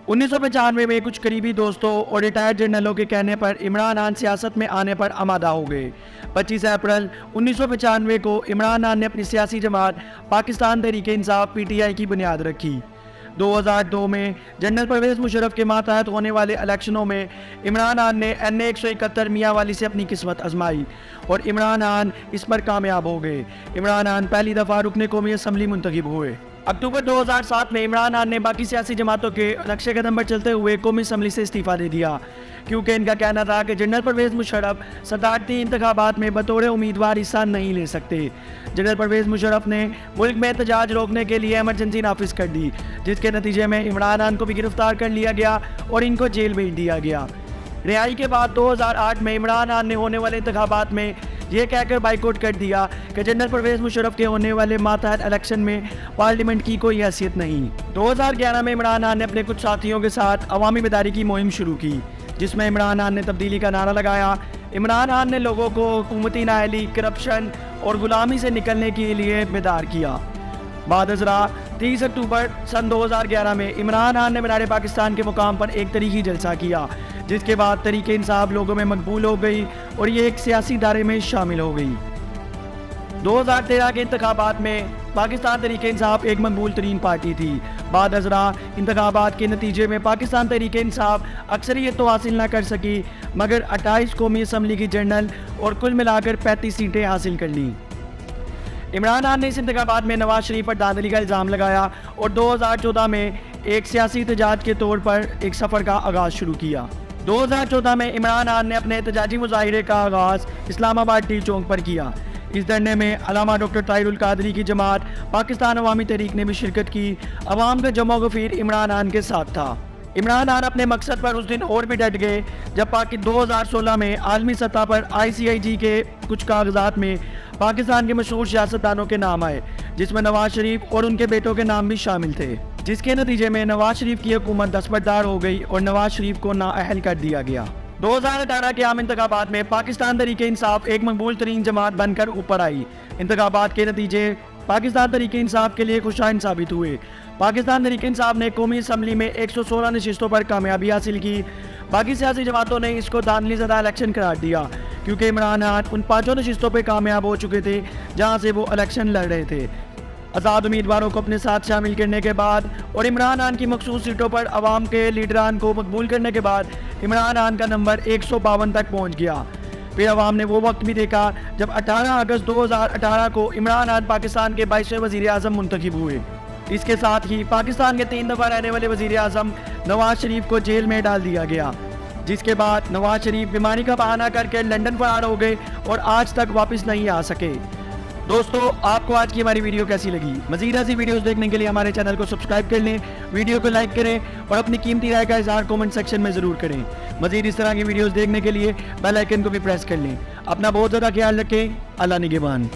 1995 में कुछ करीबी दोस्तों और रिटायर्ड जनरलों के कहने पर इमरान खान सियासत में आने पर आमादा हो गए। 25 अप्रैल 1995 को इमरान खान ने अपनी सियासी जमात पाकिस्तान तहरीक-ए-इंसाफ (पीटीआई) की बुनियाद रखी। 2002 में जनरल परवेज़ मुशर्रफ के मातहत होने वाले इलेक्शनों में इमरान खान ने NA 171 मियांवाली से अपनी किस्मत आजमाई और इमरान खान इस पर कामयाब हो गए। इमरान खान पहली दफ़ा रुकने कौमी असम्बली मुंतखब हुए। अक्टूबर 2007 में इमरान खान ने बाकी सियासी जमातों के नक्शे कदम पर चलते हुए कौमी असम्बली से इस्तीफ़ा दे दिया, क्योंकि इनका कहना था कि जनरल परवेज़ मुशर्रफ सदारती इंतखाबात में बतौर उम्मीदवार हिस्सा नहीं ले सकते। जनरल परवेज़ मुशर्रफ ने मुल्क में एहतजाज रोकने के लिए एमरजेंसी नाफिज कर दी, जिसके नतीजे में इमरान खान को भी गिरफ्तार कर लिया गया और इनको जेल भेज दिया गया। रिहाई के बाद 2008 में इमरान खान ने होने वाले इंतखाबात में ये कहकर बाइकआउट कर दिया कि जनरल परवेज़ मुशर्रफ के होने वाले मातहत इलेक्शन में पार्लियामेंट की कोई हैसियत नहीं। 2011 में इमरान खान ने अपने कुछ साथियों के साथ अवामी बेदारी की मुहिम शुरू की, जिसमें इमरान खान ने तब्दीली का नारा लगाया। इमरान खान ने लोगों को हुकूमती नाअहली, करप्शन और गुलामी से निकलने के लिए बेदार किया। बाद अज़रा 30 अक्टूबर सन 2011 में इमरान खान ने मीनार पाकिस्तान के मुकाम पर एक तरीकी जलसा किया, जिसके बाद तहरीक-ए-इंसाफ लोगों में मकबूल हो गई और ये एक सियासी दायरे में शामिल हो गई। 2013 के इंतखाबात में पाकिस्तान तहरीक-ए-इंसाफ एक मकबूल तरीन पार्टी थी। बाद अज़रा इंतखाबात के नतीजे में पाकिस्तान तहरीक-ए-इंसाफ अक्सरियत तो हासिल न कर सकी, मगर 28 कौमी असम्बली की जनरल और कुल मिलाकर 35 सीटें हासिल कर लीं। इमरान खान ने इस इंतखाबात में नवाज शरीफ पर धांधली का इल्ज़ाम लगाया और 2014 में एक सियासी एहतजाज के तौर पर एक सफ़र का आगाज़ शुरू किया। 2014 में इमरान खान ने अपने एहतजाजी मुजाहिरे का आगाज़ इस्लामाबाद टी चौक पर किया। इस धरने में अल्लामा डॉक्टर ताहिरुल कादरी की जमात पाकिस्तान अवामी तहरीक ने भी शिरकत की। अवाम का जमा गफीर इमरान खान के साथ था। इमरान खान अपने मकसद पर उस दिन और भी डट गए जब 2016 में आलमी सतह पर ICIG के कुछ कागजात में पाकिस्तान के मशहूर सियासतदानों के नाम आए, जिसमें नवाज शरीफ और उनके बेटों के नाम भी शामिल थे, जिसके नतीजे में नवाज शरीफ की हुकूमत दस्तबरदार हो गई और नवाज शरीफ को नाअहल कर दिया गया। 2018 के आम इंतखाबात में पाकिस्तान तहरीक-ए-इंसाफ एक मकबूल तरीन जमात बनकर ऊपर आई। इंतखाबात के नतीजे पाकिस्तान तहरीक-ए-इंसाफ के लिए खुशाइन साबित हुए। पाकिस्तान तहरीक-ए-इंसाफ ने कौमी असम्बली में 116 नशिस्तों पर कामयाबी हासिल की। बाकी सियासी जमातों ने इसको धांधली ज़दा इलेक्शन करार दिया, क्योंकि इमरान खान उन 5 नशिस्तों पर कामयाब हो चुके थे जहां से वो इलेक्शन लड़ रहे थे। आज़ाद उम्मीदवारों को अपने साथ शामिल करने के बाद और इमरान खान की मखसूस सीटों पर अवाम के लीडरान को मकबूल करने के बाद इमरान खान का नंबर 152 तक पहुँच गया। फिर अवाम ने वो वक्त भी देखा जब 18 अगस्त 2018 को इमरान खान पाकिस्तान के 22वें वज़ीर आज़म मुंतखब हुए। इसके साथ ही पाकिस्तान के 3 दफ़ा रहने वाले वज़ीर आज़म नवाज शरीफ को जेल में डाल दिया गया, जिसके बाद नवाज शरीफ बीमारी का बहाना करके लंदन फरार हो गए और आज तक वापस नहीं आ सके। दोस्तों, आपको आज की हमारी वीडियो कैसी लगी? मज़ीद ऐसी वीडियोस देखने के लिए हमारे चैनल को सब्सक्राइब कर लें, वीडियो को लाइक करें और अपनी कीमती राय का इज़हार कमेंट सेक्शन में ज़रूर करें। मज़ीद इस तरह की वीडियोस देखने के लिए बेल आइकन को भी प्रेस कर लें। अपना बहुत ज़्यादा ख्याल रखें। अल्लाह निगहबान।